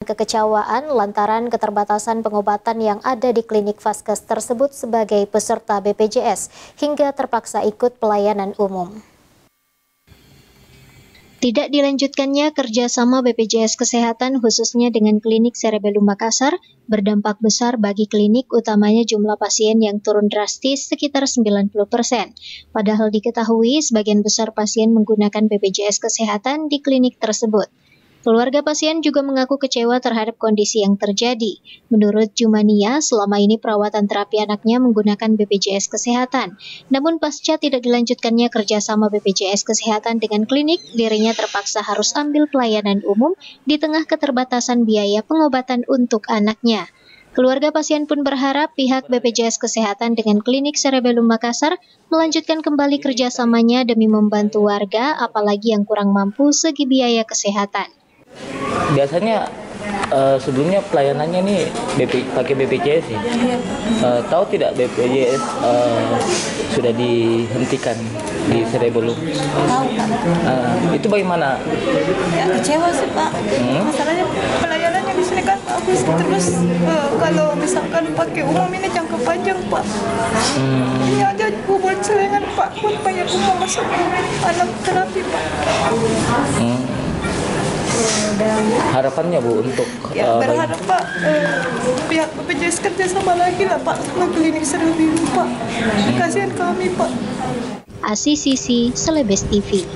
Kekecewaan lantaran keterbatasan pengobatan yang ada di klinik Vaskes tersebut sebagai peserta BPJS hingga terpaksa ikut pelayanan umum. Tidak dilanjutkannya kerjasama BPJS Kesehatan khususnya dengan klinik Cerebellum Makassar berdampak besar bagi klinik, utamanya jumlah pasien yang turun drastis sekitar 90%. Padahal diketahui sebagian besar pasien menggunakan BPJS Kesehatan di klinik tersebut. Keluarga pasien juga mengaku kecewa terhadap kondisi yang terjadi. Menurut Jumania, selama ini perawatan terapi anaknya menggunakan BPJS Kesehatan. Namun pasca tidak dilanjutkannya kerjasama BPJS Kesehatan dengan klinik, dirinya terpaksa harus ambil pelayanan umum di tengah keterbatasan biaya pengobatan untuk anaknya. Keluarga pasien pun berharap pihak BPJS Kesehatan dengan klinik Cerebellum Makassar melanjutkan kembali kerjasamanya demi membantu warga, apalagi yang kurang mampu segi biaya kesehatan. Biasanya sebelumnya pelayanannya nih pakai BPJS ya. Tahu tidak BPJS sudah dihentikan di Cerebellum? Tahu Pak. Itu bagaimana? Ya kecewa sih Pak. Masalahnya pelayanannya di sini kan bagus terus kalau misalkan pakai umum ini jangka panjang Pak. Ini aja buat selingan Pak buat bayar umum masuk anak terapi Pak. Harapannya Bu untuk berharap Pak pihak BPJS kerja sama lagi lah Pak sama klinik Cerebellum Pak. Kasihan kami Pak. ASI Sisi, Celebes TV.